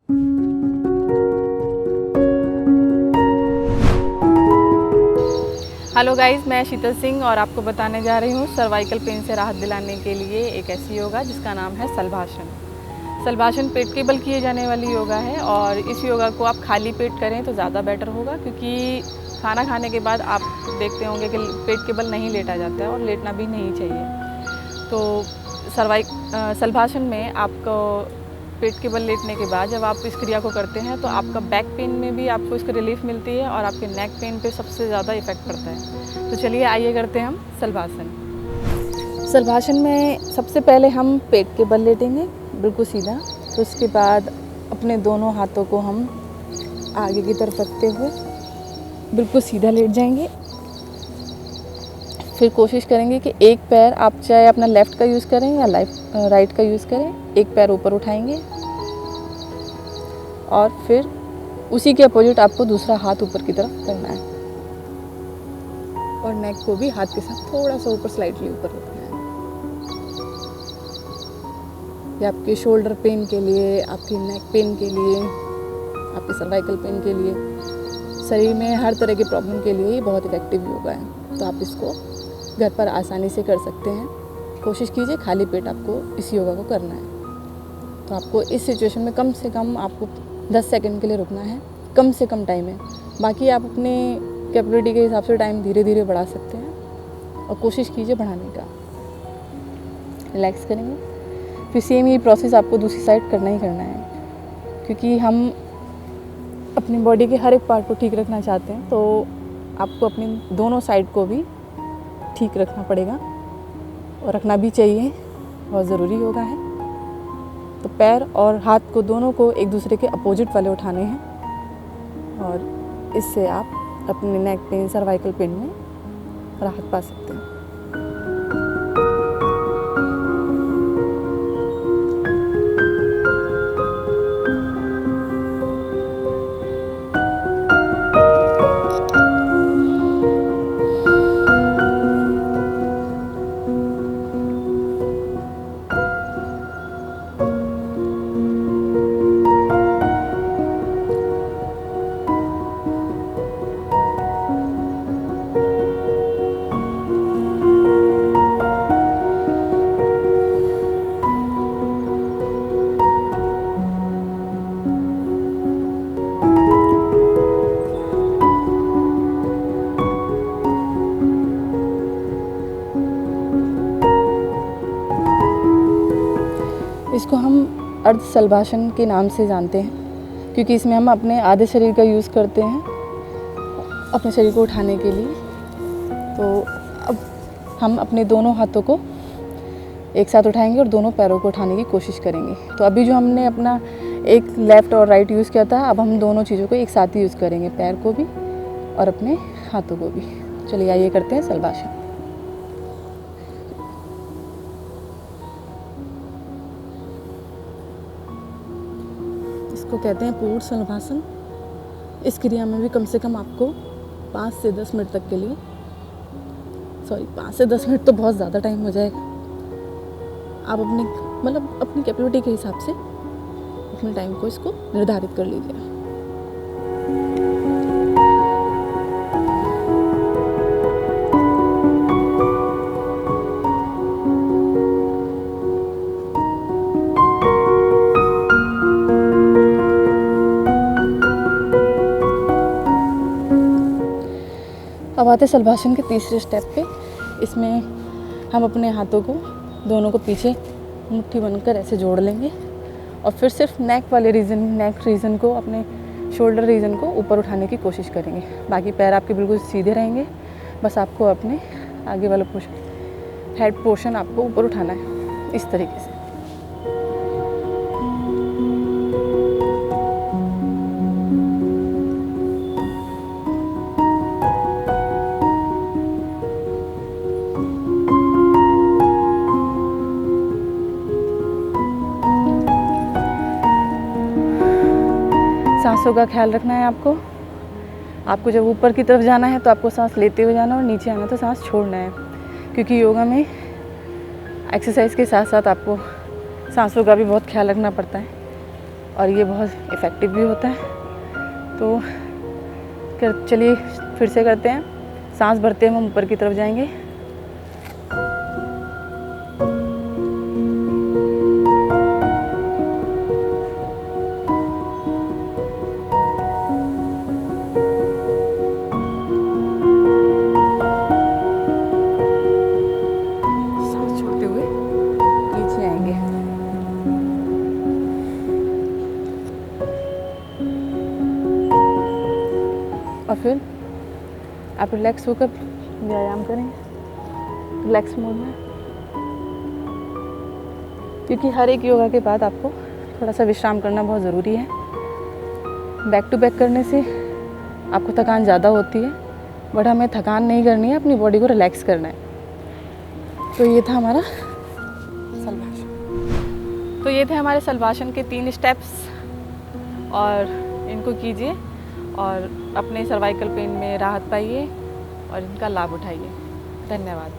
Hello guys, मैं शीतल सिंह और आपको बताने जा रही हूँ सर्वाइकल पेन से राहत दिलाने के लिए एक ऐसी योगा जिसका नाम है सलभाषण। सलभाषण पेट के बल किए जाने वाली योगा है और इस योगा को आप खाली पेट करें तो ज़्यादा बेटर होगा, क्योंकि खाना खाने के बाद आप देखते होंगे कि पेट के बल नहीं लेटा जाता है और लेटना भी नहीं चाहिए। तो सलभाषण में आपको पेट के बल लेटने के बाद जब आप इस क्रिया को करते हैं तो आपका बैक पेन में भी आपको इसकी रिलीफ मिलती है और आपके नेक पेन पे सबसे ज़्यादा इफ़ेक्ट पड़ता है। तो चलिए आइए करते हैं हम सलभाषण। सलभाषण में सबसे पहले हम पेट के बल लेटेंगे बिल्कुल सीधा। तो उसके बाद अपने दोनों हाथों को हम आगे की तरफ रखते हुए बिल्कुल सीधा लेट जाएंगे। फिर कोशिश करेंगे कि एक पैर आप चाहे अपना लेफ़्ट का यूज़ करें या राइट का यूज़ करें। एक पैर ऊपर उठाएंगे और फिर उसी के अपोजिट आपको दूसरा हाथ ऊपर की तरफ करना है और नेक को भी हाथ के साथ थोड़ा सा ऊपर स्लाइटली ऊपर रखना है। ये आपके शोल्डर पेन के लिए, आपके नेक पेन के लिए, आपके सर्वाइकल पेन के लिए, शरीर में हर तरह की प्रॉब्लम के लिए ये बहुत इफ़ेक्टिव योगा है। तो आप इसको घर पर आसानी से कर सकते हैं। कोशिश कीजिए खाली पेट आपको इस योगा को करना है। तो आपको इस सिचुएशन में कम से कम आपको 10 सेकंड के लिए रुकना है, कम से कम टाइम है। बाकी आप अपने कैपेबिलिटी के हिसाब से टाइम धीरे धीरे बढ़ा सकते हैं और कोशिश कीजिए बढ़ाने का। रिलैक्स करेंगे। फिर सेम ये प्रोसेस आपको दूसरी साइड करना ही करना है, क्योंकि हम अपनी बॉडी के हर एक पार्ट को ठीक रखना चाहते हैं। तो आपको अपनी दोनों साइड को भी ठीक रखना पड़ेगा और रखना भी चाहिए, बहुत ज़रूरी योगा है। तो पैर और हाथ को दोनों को एक दूसरे के अपोजिट वाले उठाने हैं और इससे आप अपने नेक पेन, सर्वाइकल पेन में राहत पा सकते हैं। इसको हम अर्ध सलभाषण के नाम से जानते हैं, क्योंकि इसमें हम अपने आधे शरीर का यूज़ करते हैं अपने शरीर को उठाने के लिए। तो अब हम अपने दोनों हाथों को एक साथ उठाएंगे और दोनों पैरों को उठाने की कोशिश करेंगे। तो अभी जो हमने अपना एक लेफ़्ट और राइट यूज़ किया था, अब हम दोनों चीज़ों को एक साथ ही यूज़ करेंगे, पैर को भी और अपने हाथों को भी। चलिए आइए करते हैं सलभाषण। इसको कहते हैं पूर्ण सलभाषण। इस क्रिया में भी कम से कम आपको 5 से 10 मिनट तक के लिए 5 से 10 मिनट तो बहुत ज़्यादा टाइम हो जाएगा। आप अपनी कैपेबिलिटी के हिसाब से अपने टाइम को इसको निर्धारित कर लीजिए। अब आते सलभाषण के तीसरे स्टेप पे। इसमें हम अपने हाथों को दोनों को पीछे मुट्ठी बनकर ऐसे जोड़ लेंगे और फिर सिर्फ नेक रीजन को, अपने शोल्डर रीजन को ऊपर उठाने की कोशिश करेंगे। बाकी पैर आपके बिल्कुल सीधे रहेंगे, बस आपको अपने आगे वाला हेड पोर्शन आपको ऊपर उठाना है इस तरीके से। सांसों का ख्याल रखना है आपको जब ऊपर की तरफ जाना है तो आपको सांस लेते हुए जाना और नीचे आना तो सांस छोड़ना है, क्योंकि योगा में एक्सरसाइज के साथ साथ आपको सांसों का भी बहुत ख्याल रखना पड़ता है। और ये बहुत इफ़ेक्टिव भी होता है। तो चलिए फिर से करते हैं। सांस भरते हुए हम ऊपर की तरफ जाएंगे। सांस छोड़ते हुए नीचे आएंगे। और फिर आप रिलैक्स होकर व्यायाम करें रिलैक्स मोड में, क्योंकि हर एक योगा के बाद आपको थोड़ा सा विश्राम करना बहुत ज़रूरी है। बैक टू बैक करने से आपको थकान ज़्यादा होती है, बट हमें थकान नहीं करनी है, अपनी बॉडी को रिलैक्स करना है। तो ये था हमारा सलवाशन। तो ये थे हमारे सलवाशन के 3 स्टेप्स, और इनको कीजिए और अपने सर्वाइकल पेन में राहत पाइए और इनका लाभ उठाइए। धन्यवाद।